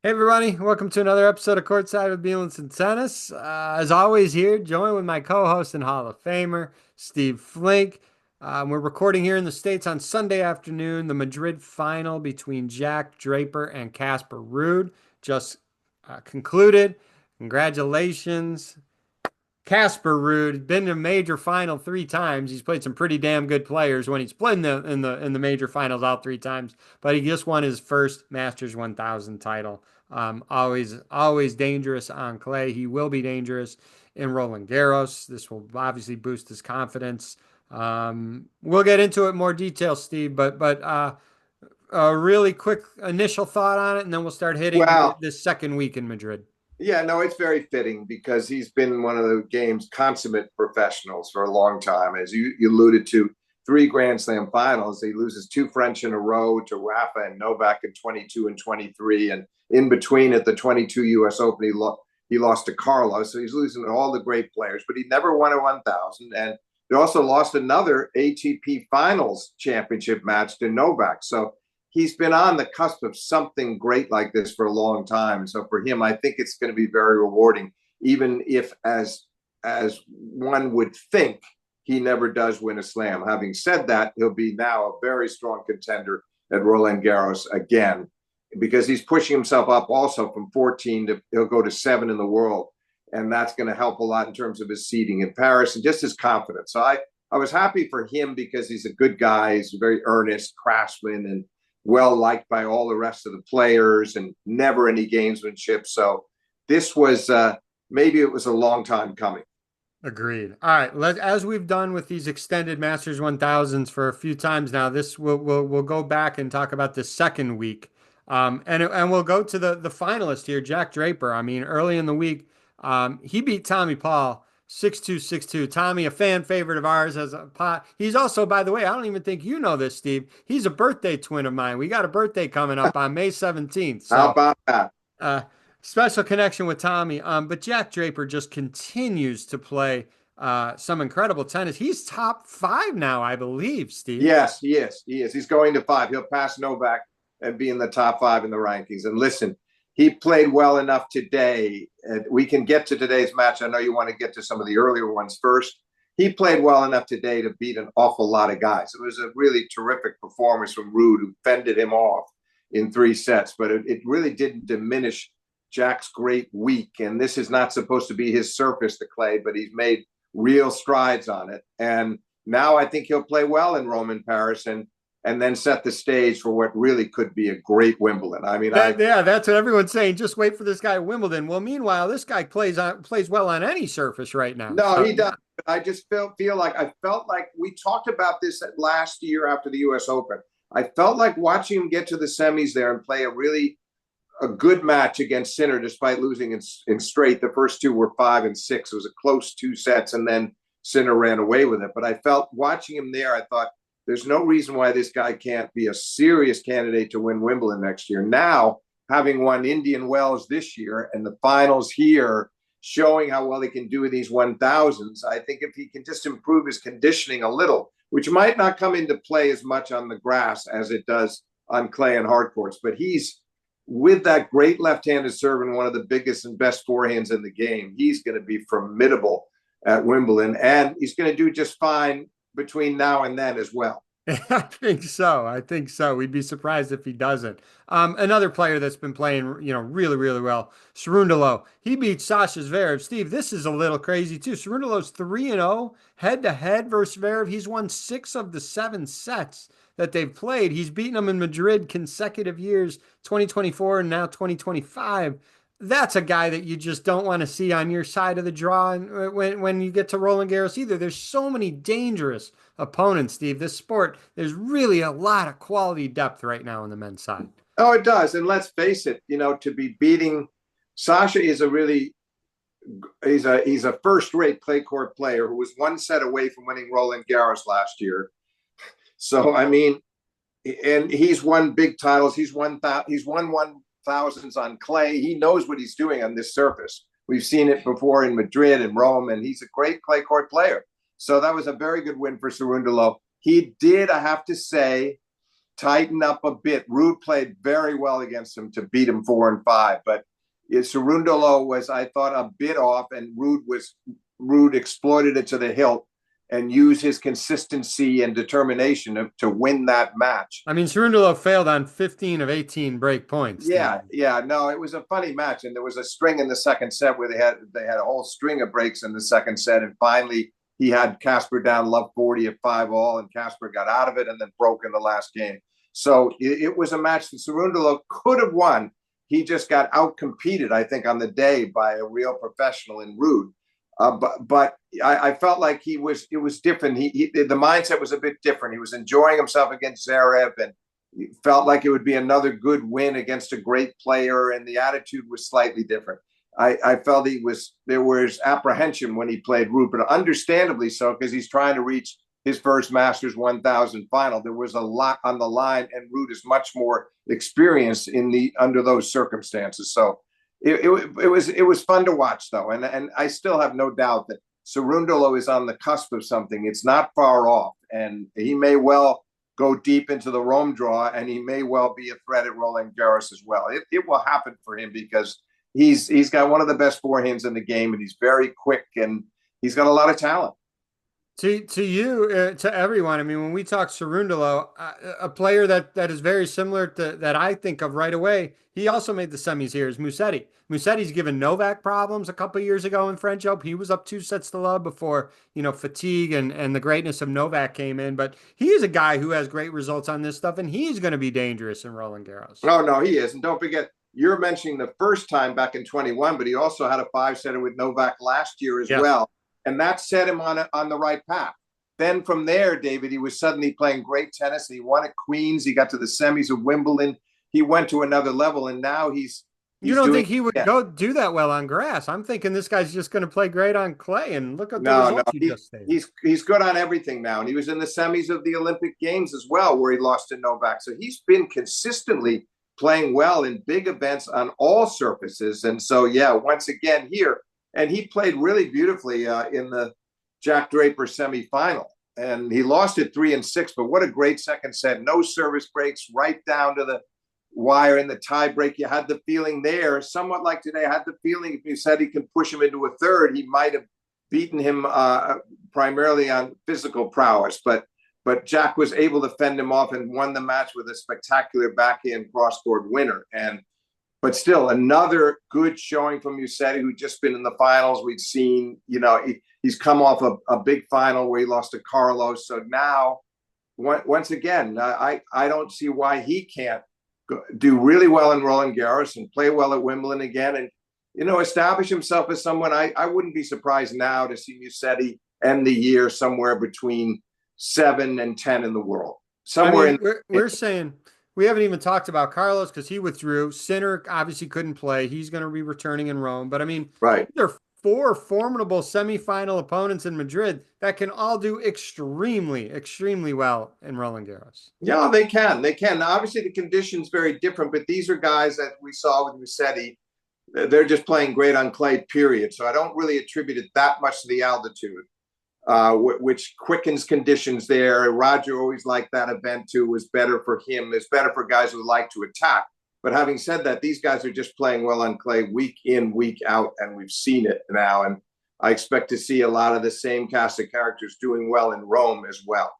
Hey everybody, welcome to another episode of Courtside with Beilinson Tennis. As always, here joined with my co-host and Hall of Famer Steve Flink. We're recording here in the States on Sunday afternoon. The Madrid final between Jack Draper and Casper Ruud just concluded. Congratulations, Casper Ruud. Been to a major final three times. He's played some pretty damn good players when he's played in the major finals all three times. But he just won his first Masters 1000 title. Always dangerous on clay. He will be dangerous in Roland Garros. This will obviously boost his confidence. We'll get into it in more detail, Steve. But a really quick initial thought on it, and then we'll start hitting Well, this second week in Madrid. yeah, no, it's very fitting because he's been one of the game's consummate professionals for a long time. As you alluded to, three Grand Slam finals. He loses two French in a row to Rafa and Novak in 22 and 23. And in between at the 22 US Open, he lost to Carlos. So he's losing to all the great players, but he never won a 1000. And he also lost another ATP Finals championship match to Novak. So he's been on the cusp of something great like this for a long time. So for him, I think it's going to be very rewarding, even if as one would think he never does win a slam. Having said that, he'll be now a very strong contender at Roland Garros again, because he's pushing himself up also from 14 to he'll go to 7 in the world. And that's going to help a lot in terms of his seeding in Paris and just his confidence. So I was happy for him because he's a good guy. He's a very earnest craftsman and well liked by all the rest of the players and never any gamesmanship. So this was maybe it was a long time coming. Agreed. All right, as we've done with these extended Masters 1000s for a few times now, this we'll go back and talk about the second week. And we'll go to the finalist here, Jack Draper. I mean, early in the week, he beat Tommy Paul 6-2, 6-2. Tommy, a fan favorite of ours, has a pot. He's also, by the way, I don't even think you know this, Steve. He's a birthday twin of mine. We got a birthday coming up on May 17th. How So about that? uh, special connection with Tommy. But Jack Draper just continues to play some incredible tennis. He's top five now, I believe, Steve. Yes, he is. He is. He's going to 5. He'll pass Novak and be in the top 5 in the rankings. And listen, he played well enough today. We can get to today's match. I know you want to get to some of the earlier ones first. He played well enough today to beat an awful lot of guys. It was a really terrific performance from Ruud, who fended him off in 3 sets, but it really didn't diminish Jack's great week. And this is not supposed to be his surface, the clay, but he's made real strides on it. And now I think he'll play well in Rome and Paris and then set the stage for what really could be a great Wimbledon. I mean, Yeah, that's what everyone's saying. Just wait for this guy at Wimbledon. Well, meanwhile, this guy plays well on any surface right now. no, So he does. I just feel like I felt like we talked about this last year after the U.S. Open. I felt like watching him get to the semis there and play a good match against Sinner, despite losing in straight. The first two were 5 and 6. It was a close 2 sets, and then Sinner ran away with it. But I felt watching him there, I thought there's no reason why this guy can't be a serious candidate to win Wimbledon next year. Now, having won Indian Wells this year and the finals here, showing how well he can do in these 1000s, I think if he can just improve his conditioning a little, which might not come into play as much on the grass as it does on clay and hard courts, but he's with that great left-handed serve and one of the biggest and best forehands in the game, he's going to be formidable at Wimbledon, and he's going to do just fine between now and then as well. I think so. I think so. We'd be surprised if he doesn't. Another player that's been playing, really, really well, Cerundolo. He beat Sasha Zverev. Steve, this is a little crazy too. Cerundolo's 3-0 head-to-head versus Zverev. He's won 6 of the 7 sets that they've played. He's beaten them in Madrid consecutive years, 2024 and now 2025. That's a guy that you just don't want to see on your side of the draw when you get to Roland Garros either. There's so many dangerous opponents, Steve. This sport, there's really a lot of quality depth right now on the men's side. Oh, it does. And let's face it, to be beating Sasha is he's a first-rate clay court player who was 1 set away from winning Roland Garros last year. So I mean, and he's won big titles. He's won 1000s on clay. He knows what he's doing on this surface. We've seen it before in Madrid and Rome, and he's a great clay court player. So that was a very good win for Cerundolo. He did, I have to say, tighten up a bit. Ruud played very well against him to beat him 4-5, but Cerundolo was, I thought, a bit off, and Ruud exploited it to the hilt and used his consistency and determination to win that match. I mean, Cerundolo failed on 15 of 18 break points, Steve. Yeah, no, it was a funny match, and there was a string in the second set where they had a whole string of breaks in the second set, and finally he had Casper down love 40 at 5-all, and Casper got out of it and then broke in the last game. So it was a match that Cerundolo could have won. He just got outcompeted, I think, on the day by a real professional in Ruud. But I felt like it was different. The mindset was a bit different. He was enjoying himself against Zverev, and felt like it would be another good win against a great player, and the attitude was slightly different. I felt there was apprehension when he played Ruud, but understandably so, because he's trying to reach his first Masters 1000 final. There was a lot on the line, and Ruud is much more experienced under those circumstances. So it was fun to watch, though, and I still have no doubt that Cerundolo is on the cusp of something. It's not far off, and he may well go deep into the Rome draw, and he may well be a threat at Roland Garros as well. It will happen for him because he's got one of the best forehands in the game, and he's very quick, and he's got a lot of talent. To you, to everyone, I mean, when we talk Cerundolo, a player that is very similar to that I think of right away, he also made the semis here, is Musetti. Musetti's given Novak problems a couple of years ago in French Open. He was up 2-0 before, fatigue and the greatness of Novak came in. But he is a guy who has great results on this stuff, and he's going to be dangerous in Roland Garros. Oh, no, he is. And don't forget, you're mentioning the first time back in 21, but he also had a 5-setter with Novak last year as well. And that set him on the right path. Then from there, David, he was suddenly playing great tennis, and he won at Queens. He got to the semis of Wimbledon. He went to another level, and now he's you don't think he would go do that well on grass? I'm thinking this guy's just going to play great on clay, and look at the results he just stated. He's good on everything now, and he was in the semis of the Olympic Games as well, where he lost to Novak. So he's been consistently playing well in big events on all surfaces. And so, once again here, and he played really beautifully in the Jack Draper semifinal. And he lost it 3-6, but what a great second set. No service breaks, right down to the wire in the tie break. You had the feeling there, somewhat like today, I had the feeling if you said he could push him into a third, he might have beaten him primarily on physical prowess. But Jack was able to fend him off and won the match with a spectacular backhand cross-court winner. But still, another good showing from Musetti, who'd just been in the finals. We'd seen, he's come off a big final where he lost to Carlos. So now, once again, I don't see why he can't do really well in Roland Garros and play well at Wimbledon again and, establish himself as someone. I wouldn't be surprised now to see Musetti end the year somewhere between 7 and 10 in the world. We're saying... We haven't even talked about Carlos because he withdrew. Sinner obviously couldn't play. He's going to be returning in Rome. But, I mean, there are 4 formidable semifinal opponents in Madrid that can all do extremely, extremely well in Roland Garros. Yeah, they can. They can. Now, obviously, the conditions very different, but these are guys that we saw with Musetti. They're just playing great on clay, period. So I don't really attribute it that much to the altitude. Which quickens conditions there. Roger always liked that event too. Was better for him. It's better for guys who like to attack. But having said that, these guys are just playing well on clay week in, week out, and we've seen it now. And I expect to see a lot of the same cast of characters doing well in Rome as well.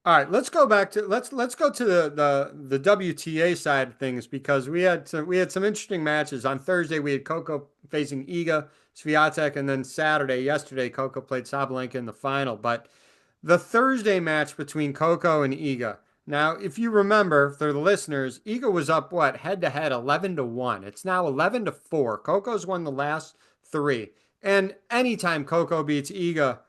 All right, let's go back to let's go to the WTA side of things, because we had some interesting matches. On Thursday we had Coco facing Iga Swiatek, and then yesterday Coco played Sabalenka in the final. But the Thursday match between Coco and Iga. Now, if you remember, for the listeners, Iga was up head to head 11-1. It's now 11-4. Coco's won the last 3, and anytime Coco beats Iga,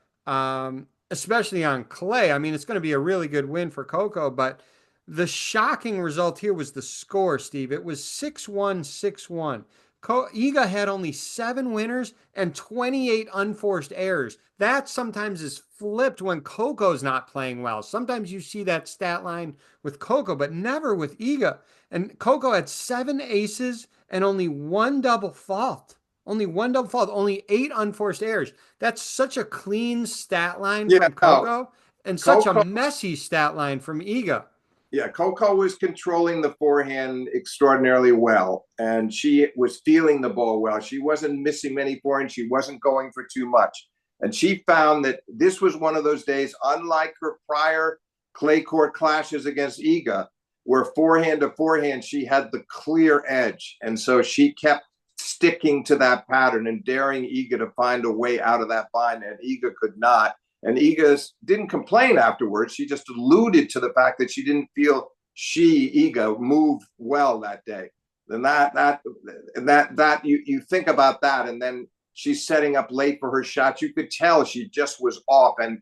especially on clay, I mean, it's going to be a really good win for Coco. But the shocking result here was the score, Steve. It was 6-1, 6-1. Iga had only 7 winners and 28 unforced errors. That sometimes is flipped when Coco's not playing well. Sometimes you see that stat line with Coco, but never with Iga. And Coco had 7 aces and only 1 double fault. Only 8 unforced errors. That's such a clean stat line from Coco, and such a messy stat line from Iga. Yeah, Coco was controlling the forehand extraordinarily well, and she was feeling the ball well. She wasn't missing many forehands. She wasn't going for too much. And she found that this was one of those days, unlike her prior clay court clashes against Iga, where forehand to forehand, she had the clear edge. And so she kept sticking to that pattern and daring Iga to find a way out of that bind, and Iga could not. And Iga didn't complain afterwards. She just alluded to the fact that she didn't feel Iga, moved well that day. And that you think about that, and then she's setting up late for her shots. You could tell she just was off, and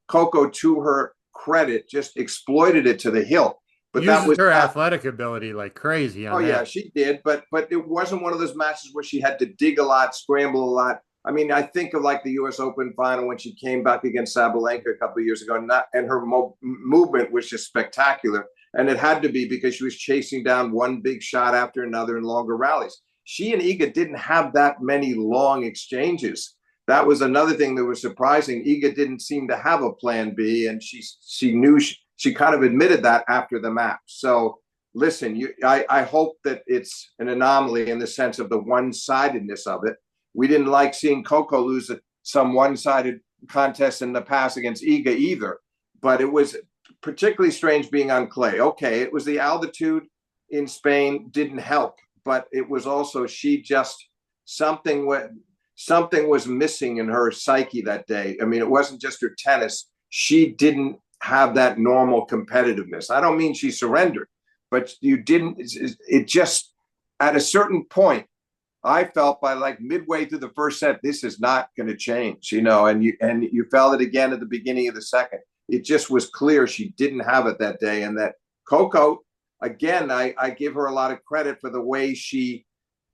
Coco, to her credit, just exploited it to the hilt. But that Uses was her not. athletic ability like crazy Oh on yeah, that. she did, but it wasn't one of those matches where she had to dig a lot, scramble a lot. I mean, I think of like the U.S. Open final when she came back against Sabalenka a couple of years ago, and her movement was just spectacular. And it had to be because she was chasing down one big shot after another in longer rallies. She and Iga didn't have that many long exchanges. That was another thing that was surprising. Iga didn't seem to have a plan B, and she knew she kind of admitted that after the match. So listen, I hope that it's an anomaly in the sense of the one-sidedness of it. We didn't like seeing Coco lose some one-sided contest in the past against Iga either, but it was particularly strange being on clay. Okay, it was the altitude in Spain didn't help, but it was also she just something was missing in her psyche that day. I mean, it wasn't just her tennis. She didn't have that normal competitiveness. I don't mean she surrendered, but you didn't. It just at a certain point, I felt by like midway through the first set, this is not going to change, and you felt it again at the beginning of the second. It just was clear she didn't have it that day, and that Coco, again, I give her a lot of credit for the way she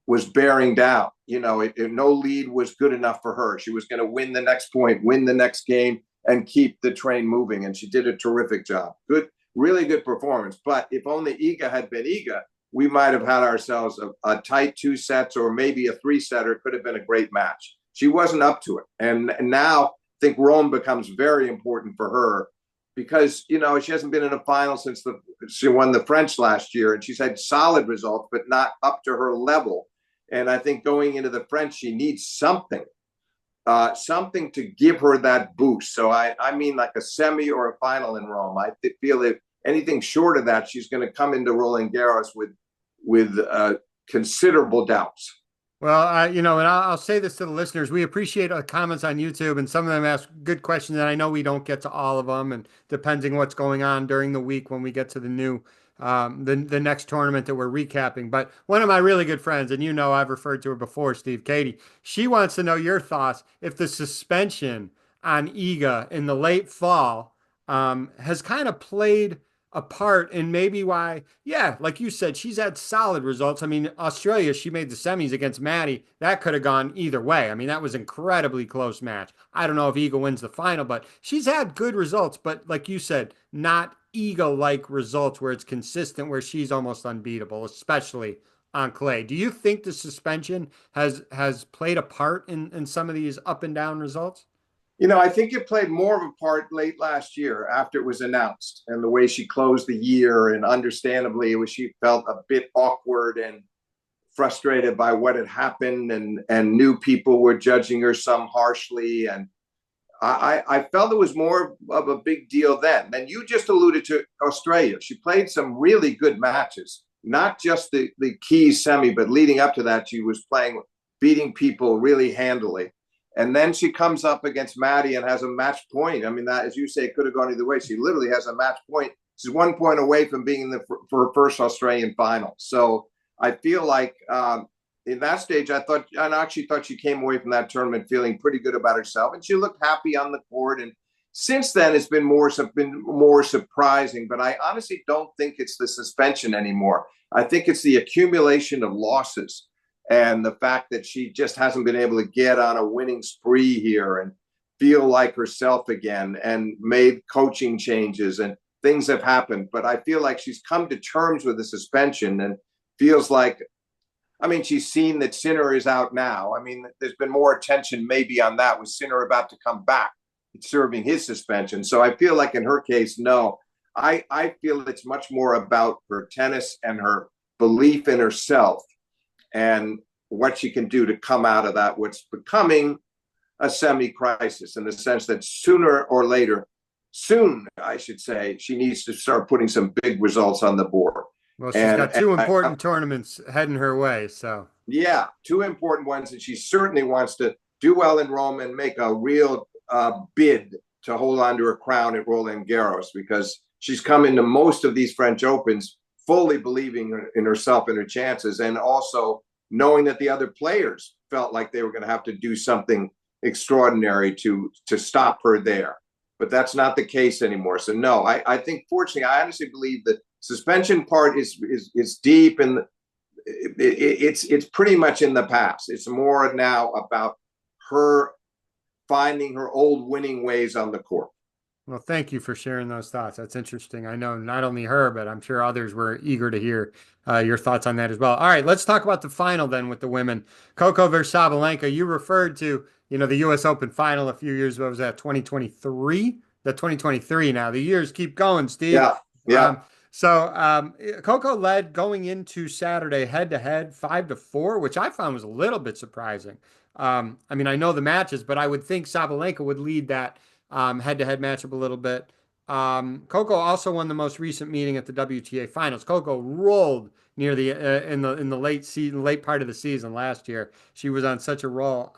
was bearing down. No lead was good enough for her. She was going to win the next point, win the next game, and keep the train moving, and she did a terrific job. Good, really good performance. But if only Iga had been Iga, we might have had ourselves a tight 2 sets or maybe a 3-setter. Could have been a great match. She wasn't up to it. And now I think Rome becomes very important for her because, she hasn't been in a final since she won the French last year, and she's had solid results, but not up to her level. And I think going into the French, she needs something to give her that boost. So I mean like a semi or a final in Rome. I feel that anything short of that, she's going to come into Roland Garros with considerable doubts. Well, and I'll say this to the listeners. We appreciate comments on YouTube, and some of them ask good questions, and I know we don't get to all of them, and depending what's going on during the week when we get to the new, the next tournament that we're recapping. But one of my really good friends, and I've referred to her before, Steve, Katie, she wants to know your thoughts if the suspension on Iga in the late fall has kind of played a part in maybe why, yeah, like you said, she's had solid results. I mean, Australia, she made the semis against Maddie. That could have gone either way. I mean, that was an incredibly close match. I don't know if Iga wins the final, but she's had good results. But like you said, not Iga-like results where it's consistent, where she's almost unbeatable, especially on clay. Do you think the suspension has played a part in some of these up and down results? I think it played more of a part late last year after it was announced and the way she closed the year. And understandably, she felt a bit awkward and frustrated by what had happened, and new people were judging her some harshly. And I felt it was more of a big deal then. Then you just alluded to Australia. She played some really good matches, not just the key semi, but leading up to that, she was beating people really handily. And then she comes up against Maddie and has a match point. I mean, that, as you say, it could have gone either way. She literally has a match point. She's 1 point away from being for her first Australian final. So I feel like in that stage, I actually thought she came away from that tournament feeling pretty good about herself, and she looked happy on the court. And since then, it's been more surprising. But I honestly don't think it's the suspension anymore. I think it's the accumulation of losses and the fact that she just hasn't been able to get on a winning spree here and feel like herself again, and made coaching changes and things have happened. But I feel like she's come to terms with the suspension and feels like, I mean, she's seen that Sinner is out now. I mean, there's been more attention maybe on that, with Sinner about to come back serving his suspension. So I feel like in her case, no, I feel it's much more about her tennis and her belief in herself and what she can do to come out of that, what's becoming a semi-crisis, in the sense that sooner or later, soon, I should say, she needs to start putting some big results on the board. Well, she's got And two important tournaments heading her way, so yeah, two important ones, and she certainly wants to do well in Rome and make a real bid to hold on to her crown at Roland Garros, because she's come into most of these French Opens fully believing in herself and her chances, and also knowing that the other players felt like they were going to have to do something extraordinary to stop her there. But that's not the case anymore. So no, I think, fortunately, I honestly believe that suspension part is deep, and it's pretty much in the past. It's more now about her finding her old winning ways on the court. well, thank you for sharing those thoughts. That's interesting. I know not only her, but I'm sure others were eager to hear your thoughts on that as well. All right, let's talk about the final then with the women. Coco versus Sabalenka. You referred to, the U.S. Open final a few years ago. Was that 2023? The 2023 now. The years keep going, Steve. Yeah, yeah. Um, so Coco led going into Saturday head to head 5-4, which I found was a little bit surprising. I mean, I know the matches, but I would think Sabalenka would lead that head-to-head matchup a little bit. Coco also won the most recent meeting at the WTA Finals. Coco rolled near the in the late part of the season last year. She was on such a roll.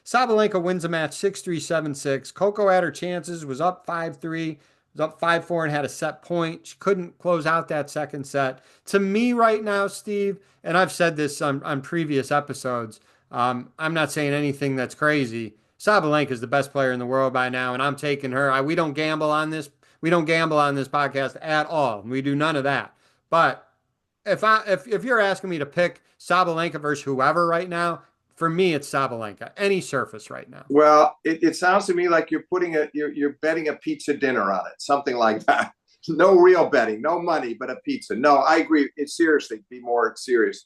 Sabalenka wins the match 6-3, 7-6. Coco had her chances, was up 5-3, was up 5-4, and had a set point. She couldn't close out that second set. To me, right now, Steve, and I've said this on previous episodes, I'm not saying anything that's crazy. Sabalenka is the best player in the world by now, and I'm taking her. We don't gamble on this. We don't gamble on this podcast at all. We do none of that. But if you're asking me to pick Sabalenka versus whoever right now, for me it's Sabalenka. Any surface right now. Well, it sounds to me like you're betting a pizza dinner on it, something like that. No real betting, no money, but a pizza. No, I agree. It's seriously, be more serious.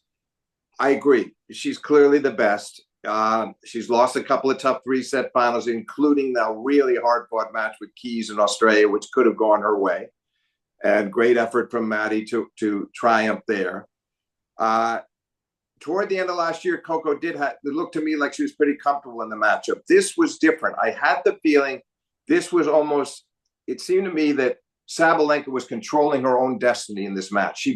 I agree. She's clearly the best. She's lost a couple of tough three-set finals, including the really hard-fought match with Keys in Australia, which could have gone her way. And great effort from Maddie to triumph there. Toward the end of last year, Coco it looked to me like she was pretty comfortable in the matchup. This was different. I had the feeling this was almost, it seemed to me that Sabalenka was controlling her own destiny in this match.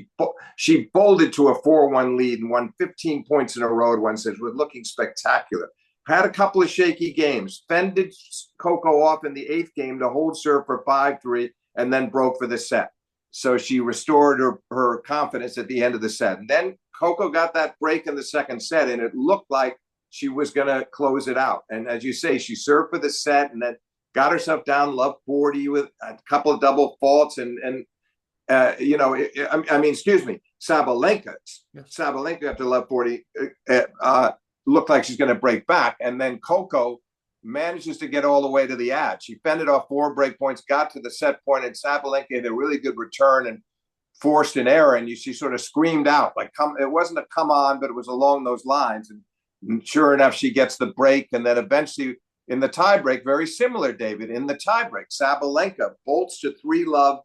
She bolted to a 4-1 lead and won 15 points in a row at one set, was looking spectacular. Had a couple of shaky games, fended Coco off in the eighth game to hold serve for 5-3, and then broke for the set. So she restored her confidence at the end of the set. And then Coco got that break in the second set, and it looked like she was going to close it out. And as you say, she served for the set and then got herself down love 40 with a couple of double faults. Excuse me, Sabalenka. Yes. Sabalenka after love 40 looked like she's going to break back. And then Coco manages to get all the way to the ad. She fended off 4 break points, got to the set point, and Sabalenka had a really good return and forced an error. And she sort of screamed out, like, it wasn't a come on, but it was along those lines. And sure enough, she gets the break. And then eventually in the tiebreak, very similar, David, in the tiebreak, Sabalenka bolts to 3-love,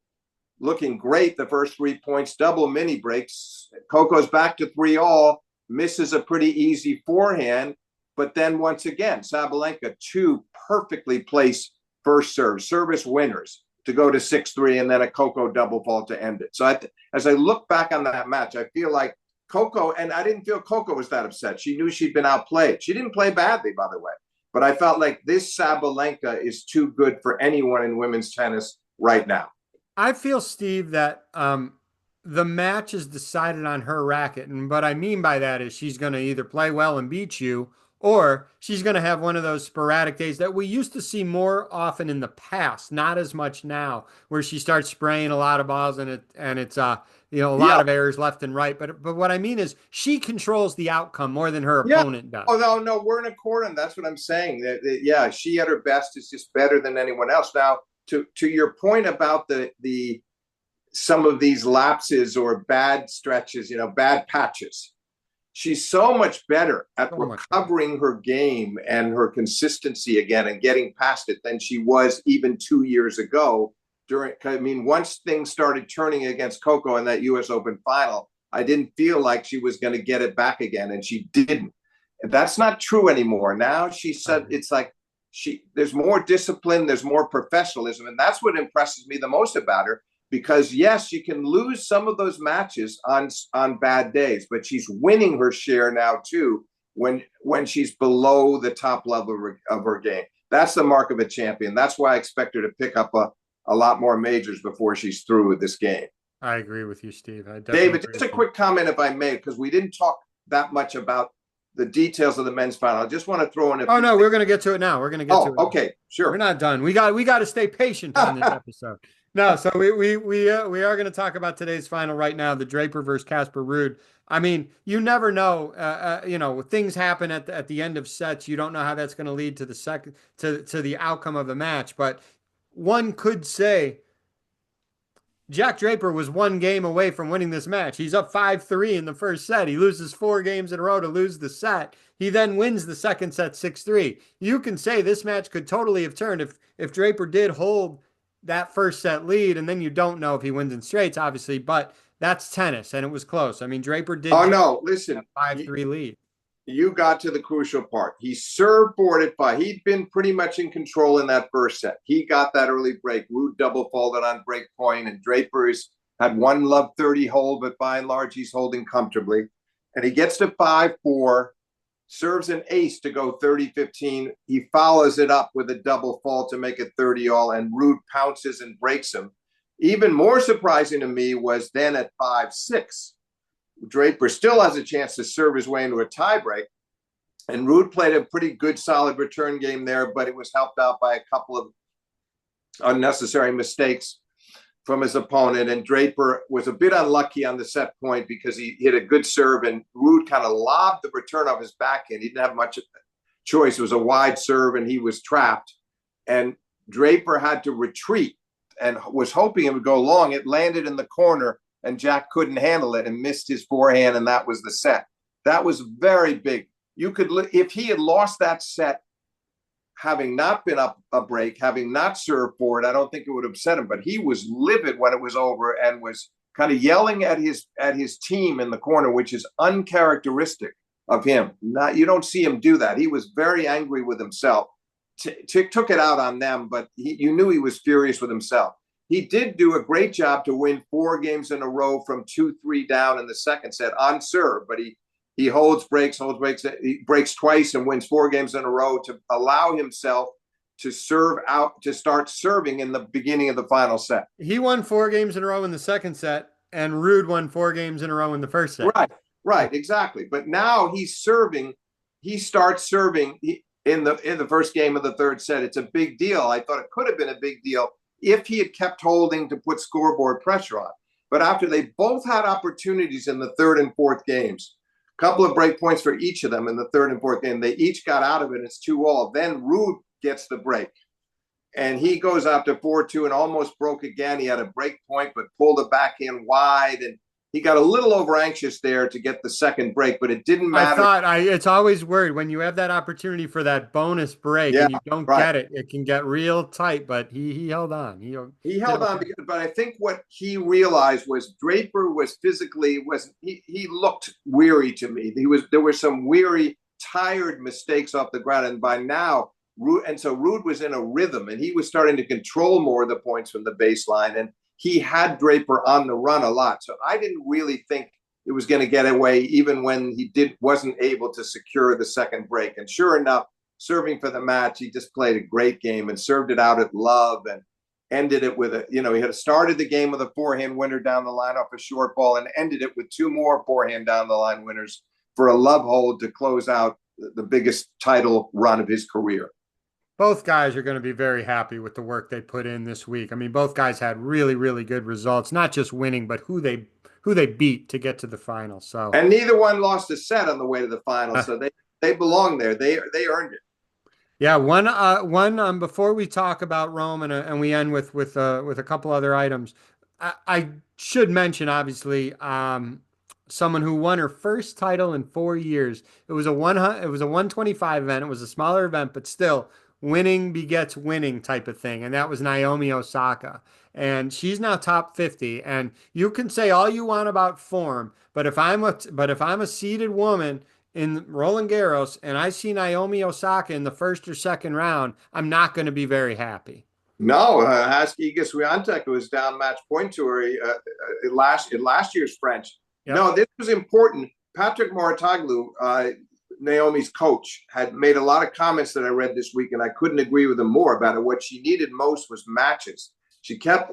looking great the first 3 points, double mini breaks. Coco's back to 3-all, misses a pretty easy forehand. But then once again, Sabalenka, 2 perfectly placed first serves, service winners to go to 6-3, and then a Coco double fault to end it. So as I look back on that match, I feel like Coco, and I didn't feel Coco was that upset. She knew she'd been outplayed. She didn't play badly, by the way. But I felt like this Sabalenka is too good for anyone in women's tennis right now. I feel, Steve, that the match is decided on her racket. And what I mean by that is she's going to either play well and beat you, or she's going to have one of those sporadic days that we used to see more often in the past, not as much now, where she starts spraying a lot of balls and it's a lot of errors left and right. But what I mean is she controls the outcome more than her opponent does. Oh, no, we're in a quarter, and that's what I'm saying. Yeah, she at her best is just better than anyone else. Now, to your point about the some of these lapses or bad stretches, bad patches, she's so much better at recovering her game and her consistency again and getting past it than she was even 2 years ago. I mean, once things started turning against Coco in that U.S. Open final, I didn't feel like she was going to get it back again, and she didn't. And that's not true anymore. Now she said it's like there's more discipline, there's more professionalism, and that's what impresses me the most about her. Because yes, she can lose some of those matches on bad days, but she's winning her share now too when she's below the top level of her game. That's the mark of a champion. That's why I expect her to pick up a lot more majors before she's through with this game. I agree with you, Steve. I definitely David, agree just a with you. quick comment, if I may, because we didn't talk that much about the details of the men's final. I just want to throw in a Oh few no, things. we're gonna get to it now. We're gonna get to it. Okay, We're sure. not done. We got to stay patient on this episode. No, so we are going to talk about today's final right now, the Draper versus Casper Ruud. I mean, you never know. Things happen at the end of sets. You don't know how that's going to lead to the second to the outcome of the match. But one could say Jack Draper was one game away from winning this match. He's up 5-3 in the first set. He loses 4 games in a row to lose the set. He then wins the second set 6-3. You can say this match could totally have turned if Draper did hold that first set lead, and then you don't know if he wins in straights, obviously, but that's tennis, and it was close. I mean, Draper did Oh no, listen, 5-3 lead. you got to the crucial part. He served boarded by. He'd been pretty much in control in that first set. He got that early break. Ruud double faulted on break point, and Draper's had one love 30 hold, but by and large, he's holding comfortably. And he gets to 5-4, serves an ace to go 30-15. He follows it up with a double fault to make it 30 all, and Ruud pounces and breaks him. Even more surprising to me was then at 5-6. Draper still has a chance to serve his way into a tiebreak. And Ruud played a pretty good, solid return game there, but it was helped out by a couple of unnecessary mistakes from his opponent. And Draper was a bit unlucky on the set point because he hit a good serve, and Ruud kind of lobbed the return off his backhand. He didn't have much choice. It was a wide serve, and he was trapped. And Draper had to retreat and was hoping it would go long. It landed in the corner, and Jack couldn't handle it and missed his forehand, and that was the set. That was very big. You could, if he had lost that set, having not been up a break, having not served for it, I don't think it would upset him. But he was livid when it was over and was kind of yelling at his team in the corner, which is uncharacteristic of him. You don't see him do that. He was very angry with himself. Took it out on them, but you knew he was furious with himself. He did do a great job to win 4 games in a row from 2-3 down in the second set on serve, but he holds breaks, he breaks twice and wins 4 games in a row to allow himself to serve out, to start serving in the beginning of the final set. He won 4 games in a row in the second set, and Ruud won 4 games in a row in the first set. Right, exactly. But now he's serving. He starts serving in the first game of the third set. It's a big deal. I thought it could have been a big deal if he had kept holding to put scoreboard pressure on. But after they both had opportunities in the third and fourth games, a couple of break points for each of them in the third and fourth game, they each got out of it. It's 2-all. Then Ruud gets the break. And he goes out to 4-2 and almost broke again. He had a break point, but pulled it back in wide. And he got a little over anxious there to get the second break, but it didn't matter. It's always worried when you have that opportunity for that bonus break and you don't get it. It can get real tight, but he held on. He held on, but I think what he realized was Draper was physically he looked weary to me. There were some weary, tired mistakes off the ground, and by now Ruud was in a rhythm, and he was starting to control more of the points from the baseline, and he had Draper on the run a lot. So I didn't really think it was going to get away, even when he wasn't able to secure the second break. And sure enough, serving for the match, he just played a great game and served it out at love and ended it with he had started the game with a forehand winner down the line off a short ball and ended it with 2 more forehand down the line winners for a love hold to close out the biggest title run of his career. Both guys are going to be very happy with the work they put in this week. I mean, both guys had really, really good results, not just winning, but who they beat to get to the final. So, and neither one lost a set on the way to the final, so they belong there. They earned it. Yeah, one. Before we talk about Rome and we end with a couple other items, I should mention obviously someone who won her first title in 4 years. It was a 125 event. It was a smaller event, but still. winning begets winning type of thing, and that was Naomi Osaka. And she's now top 50. And you can say all you want about form, but if I'm a seeded woman in Roland Garros and I see Naomi Osaka in the first or second round, I'm not going to be very happy. No, ask Iga Swiatek, who was down match point to her in last year's French. Yep. No, this was important. Patrick Mouratoglou, Naomi's coach, had made a lot of comments that I read this week, and I couldn't agree with him more about it. What she needed most was matches. She kept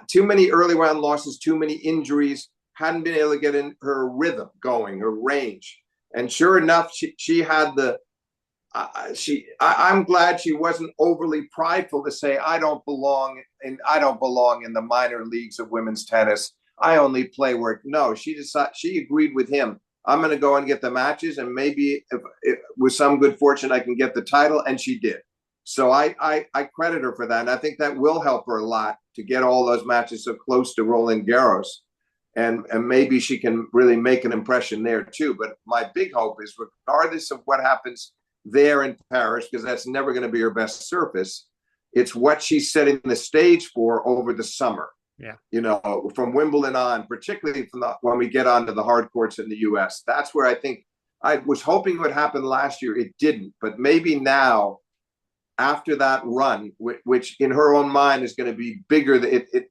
too many early round losses, too many injuries, hadn't been able to get in her rhythm going, her range. And sure enough, she had the I'm glad she wasn't overly prideful to say I don't belong in the minor leagues of women's tennis. I only play work. No, she agreed with him. I'm going to go and get the matches, and maybe if with some good fortune I can get the title, and she did. So I credit her for that, and I think that will help her a lot to get all those matches so close to Roland Garros, and maybe she can really make an impression there too. But my big hope is, regardless of what happens there in Paris, because that's never going to be her best surface, it's what she's setting the stage for over the summer. Yeah. From Wimbledon on, particularly when we get onto the hard courts in the US. That's where I think I was hoping it would happen last year. It didn't, but maybe now, after that run, which in her own mind is going to be bigger,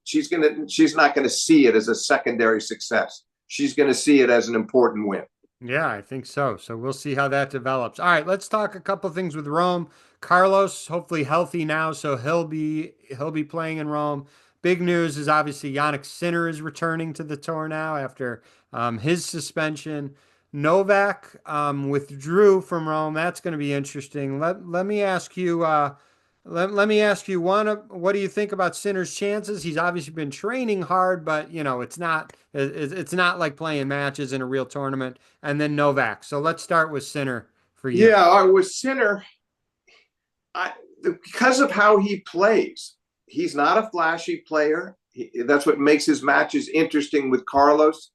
she's not going to see it as a secondary success. She's going to see it as an important win. Yeah, I think so. So we'll see how that develops. All right, let's talk a couple things with Rome. Carlos, hopefully healthy now, so he'll be playing in Rome. Big news is obviously Yannick Sinner is returning to the tour now after his suspension. Novak withdrew from Rome. That's going to be interesting. Let me ask you. Let me ask you one. What do you think about Sinner's chances? He's obviously been training hard, but it's not like playing matches in a real tournament. And then Novak. So let's start with Sinner for you. Yeah, with Sinner, because of how he plays, he's not a flashy player. That's what makes his matches interesting with Carlos.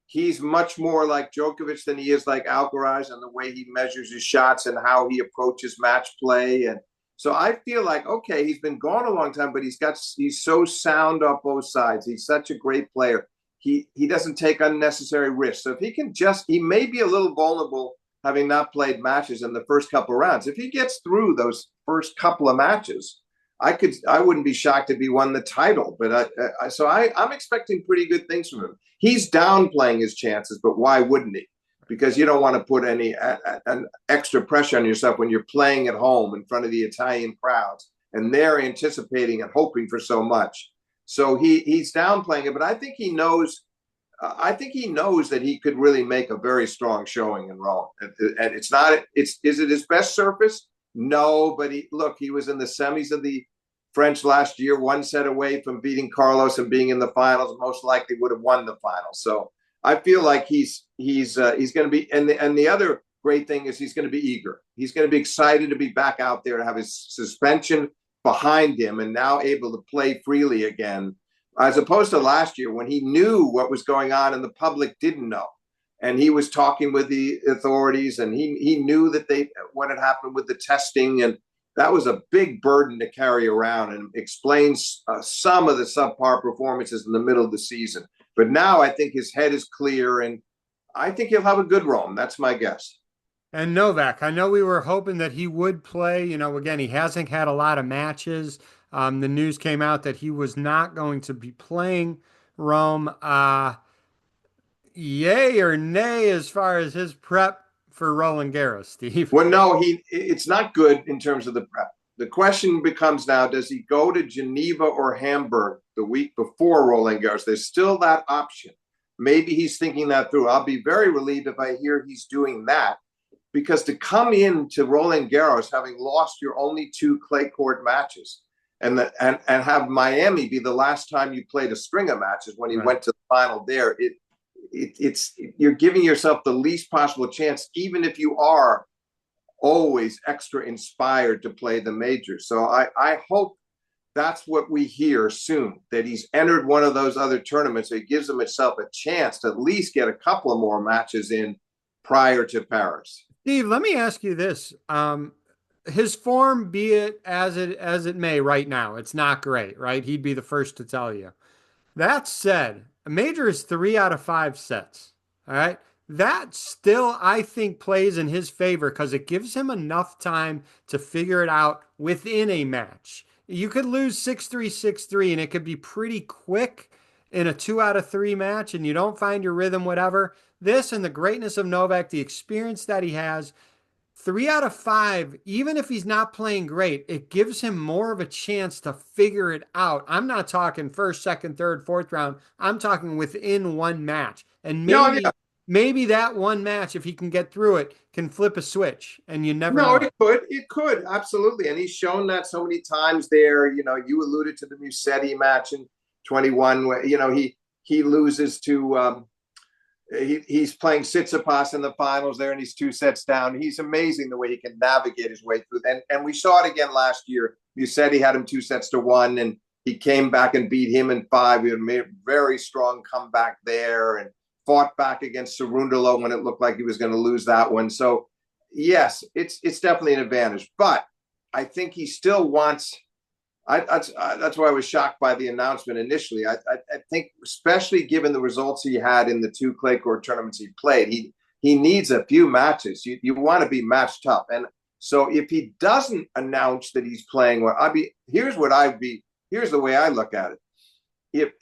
He's much more like Djokovic than he is like Alcaraz, and the way he measures his shots and how he approaches match play. And so I feel like, okay, he's been gone a long time, but he's so sound off both sides. He's such a great player. He doesn't take unnecessary risks. So if he may be a little vulnerable having not played matches in the first couple of rounds. If he gets through those first couple of matches, I wouldn't be shocked if he won the title. But I'm expecting pretty good things from him. He's downplaying his chances, but why wouldn't he? Because you don't want to put an extra pressure on yourself when you're playing at home in front of the Italian crowds, and they're anticipating and hoping for so much. So he's downplaying it, but I think he knows. I think he knows that he could really make a very strong showing in Rome. And is it his best surface? No, but he was in the semis of the French last year, one set away from beating Carlos and being in the finals. Most likely would have won the finals. So I feel like he's going to be, and the other great thing is he's going to be eager. He's going to be excited to be back out there, to have his suspension behind him and now able to play freely again, as opposed to last year when he knew what was going on and the public didn't know. And he was talking with the authorities, and he knew that what had happened with the testing, and that was a big burden to carry around, and explains some of the subpar performances in the middle of the season. But now I think his head is clear, and I think he'll have a good Rome. That's my guess. And Novak, I know we were hoping that he would play. Again, he hasn't had a lot of matches. The news came out that he was not going to be playing Rome. Yay or nay as far as his prep for Roland Garros, Steve? Well, no, it's not good in terms of the prep. The question becomes now, does he go to Geneva or Hamburg the week before Roland Garros? There's still that option. Maybe he's thinking that through. I'll be very relieved if I hear he's doing that, because to come into Roland Garros having lost your only two clay court matches and have Miami be the last time you played a string of matches when he went to the final there, you're giving yourself the least possible chance, even if you are always extra inspired to play the majors. So I hope that's what we hear soon, that he's entered one of those other tournaments. So he gives himself a chance to at least get a couple of more matches in prior to Paris. Steve, let me ask you this. his form, be it as it may right now, it's not great, right? He'd be the first to tell you. That said, a major is 3 out of 5 sets. All right. That still, I think, plays in his favor because it gives him enough time to figure it out within a match. You could lose 6-3, 6-3, and it could be pretty quick in a 2 out of 3 match, and you don't find your rhythm, whatever. This and the greatness of Novak, the experience that he has, 3 out of 5, even if he's not playing great, it gives him more of a chance to figure it out. I'm not talking first, second, third, fourth round. I'm talking within one match. And No, yeah. maybe that one match, if he can get through it, can flip a switch. And you never No, know. it could absolutely, and he's shown that so many times. There, you alluded to the Musetti match in 21. Where, he loses to he's playing Tsitsipas in the finals there, and he's 2 sets down. He's amazing the way he can navigate his way through. And we saw it again last year. Musetti had him 2 sets to 1, and he came back and beat him in 5. He had made a very strong comeback there and fought back against Cerundolo when it looked like he was going to lose that one. So yes, it's definitely an advantage, but I think he still wants. That's why I was shocked by the announcement initially. I think, especially given the results he had in the 2 clay court tournaments he played, he needs a few matches. You want to be match tough, and so if he doesn't announce that he's playing, here's the way I look at it.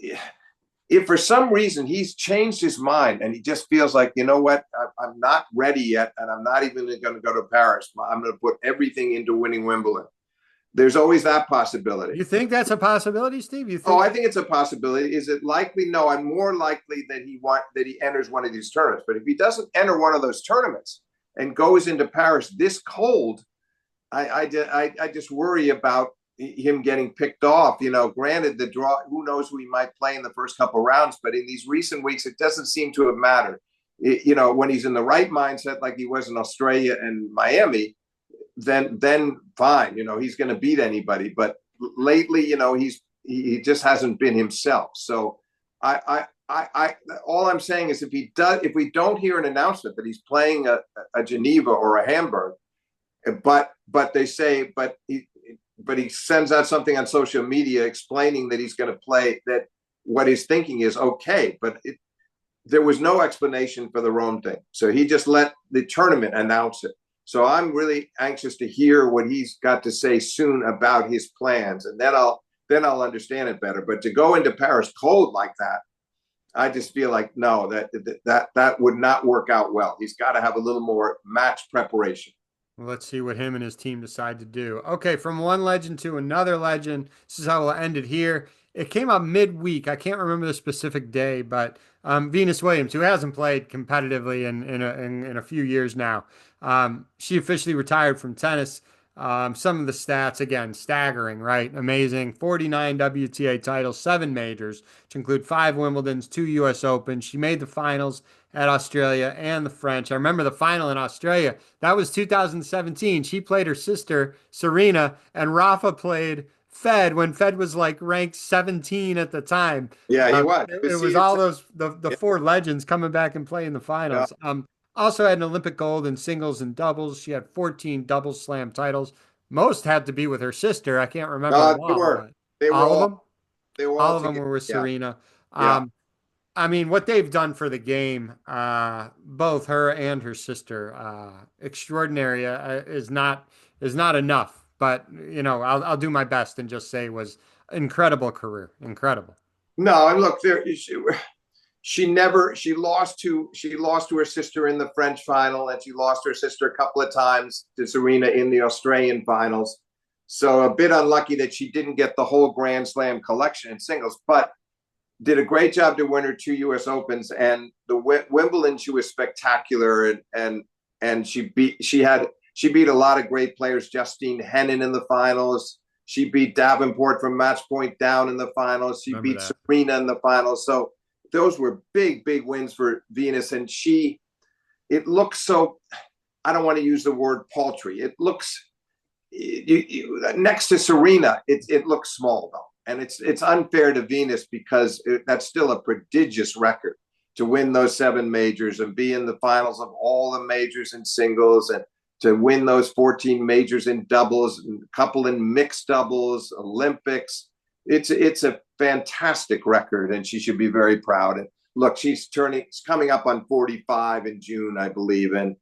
If for some reason he's changed his mind and he just feels like, you know what, I'm not ready yet, and I'm not even going to go to Paris. I'm going to put everything into winning Wimbledon. There's always that possibility. You think that's a possibility, Steve? You think? Oh, I think it's a possibility. Is it likely? No, I'm more likely that he enters one of these tournaments. But if he doesn't enter one of those tournaments and goes into Paris this cold, I just worry about him getting picked off. Granted, the draw, who knows who he might play in the first couple of rounds, but in these recent weeks, it doesn't seem to have mattered. When he's in the right mindset, like he was in Australia and Miami, then fine. He's going to beat anybody. But lately, he just hasn't been himself. So I all I'm saying is if we don't hear an announcement that he's playing a Geneva or a Hamburg, but he sends out something on social media explaining that he's going to play, that what his thinking is okay, but there was no explanation for the Rome thing. So he just let the tournament announce it. So I'm really anxious to hear what he's got to say soon about his plans, and then I'll understand it better. But to go into Paris cold like that, I just feel like no, that would not work out well. He's got to have a little more match preparation. Well, let's see what him and his team decide to do. Okay, from one legend to another legend. This is how we'll end it here. It came out midweek. I can't remember the specific day, but Venus Williams, who hasn't played competitively in a few years now, she officially retired from tennis. Some of the stats, again, staggering, right? Amazing. 49 WTA titles, 7 majors, which include 5 Wimbledons, 2 US Opens. She made the finals at Australia and the French. I remember the final in Australia. That was 2017. She played her sister, Serena, and Rafa played Fed when Fed was like ranked 17 at the time. Yeah, he was. It was all those the 4 legends coming back and playing the Yeah. finals. Also had an Olympic gold in singles and doubles. She had 14 double slam titles. Most had to be with her sister. I can't remember them They all, were. but They were all of all. them. They were All all of them together. were with Yeah. Serena. Yeah. I mean, what they've done for the game, both her and her sister, extraordinary. Is not enough. But I'll do my best and just say was incredible career, incredible. No, and look, she lost to her sister in the French final, and she lost her sister a couple of times to Serena in the Australian finals. So a bit unlucky that she didn't get the whole Grand Slam collection in singles, but did a great job to win her 2 U.S. Opens, and the Wimbledon. She was spectacular, and she beat a lot of great players. Justine Henin in the finals. She beat Davenport from match point down in the finals. She beat Serena in the finals. So those were big, big wins for Venus. And it looks so, I don't want to use the word paltry. It looks, next to Serena, it looks small though. And it's unfair to Venus because that's still a prodigious record to win those 7 majors and be in the finals of all the majors in singles and to win those 14 majors in doubles, a couple in mixed doubles, Olympics. It's a fantastic record, and she should be very proud. And look, she's coming up on 45 in June, I believe, and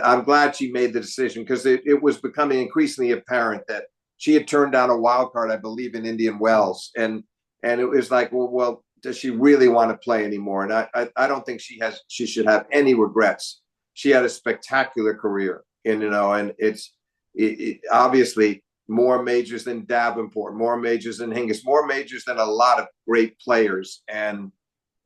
I'm glad she made the decision, because it was becoming increasingly apparent that she had turned down a wild card, I believe, in Indian Wells, and it was like, well, does she really want to play anymore? And I don't think she should have any regrets. She had a spectacular career, and obviously more majors than Davenport, more majors than Hingis, more majors than a lot of great players, and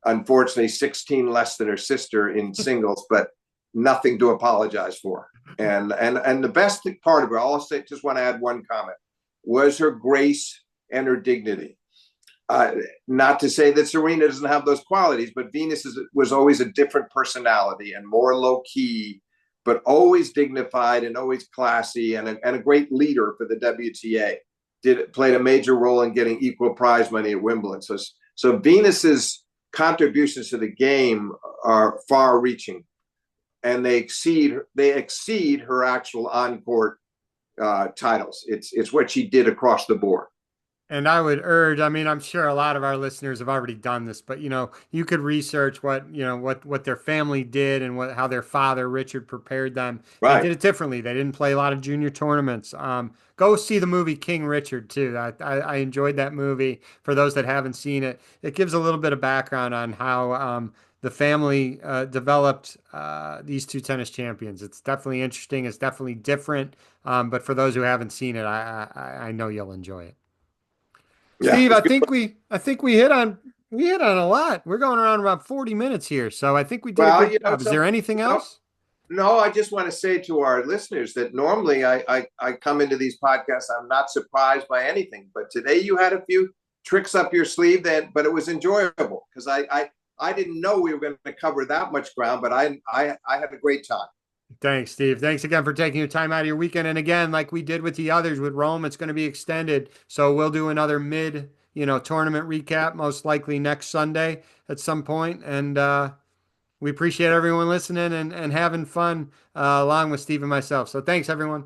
unfortunately 16 less than her sister in singles, but nothing to apologize for. And the best part of it, I'll say, just want to add one comment, was her grace and her dignity. Not to say that Serena doesn't have those qualities, but Venus was always a different personality and more low key, but always dignified and always classy, and a great leader for the WTA. Played a major role in getting equal prize money at Wimbledon. So Venus's contributions to the game are far-reaching, and they exceed her actual on-court titles. It's what she did across the board. And I would urge, I mean, I'm sure a lot of our listeners have already done this, but you could research what their family did and how their father, Richard, prepared them. They Right. did it differently. They didn't play a lot of junior tournaments. Go see the movie King Richard too. I enjoyed that movie. For those that haven't seen it, it gives a little bit of background on how the family developed these two tennis champions. It's definitely interesting. It's definitely different. But for those who haven't seen it, I know you'll enjoy it. Yeah, Steve, it's good. I think we hit on a lot. We're going around about 40 minutes here, so I think we did a Well, good job. Is there anything no, else? no, I just want to say to our listeners that normally I come into these podcasts, I'm not surprised by anything, but today you had a few tricks up your sleeve, but it was enjoyable, because I didn't know we were going to cover that much ground, but I had a great time. Thanks, Steve. Thanks again for taking your time out of your weekend. And again, like we did with the others with Rome, it's going to be extended. So we'll do another tournament recap, most likely next Sunday at some point. And we appreciate everyone listening and having fun along with Steve and myself. So thanks, everyone.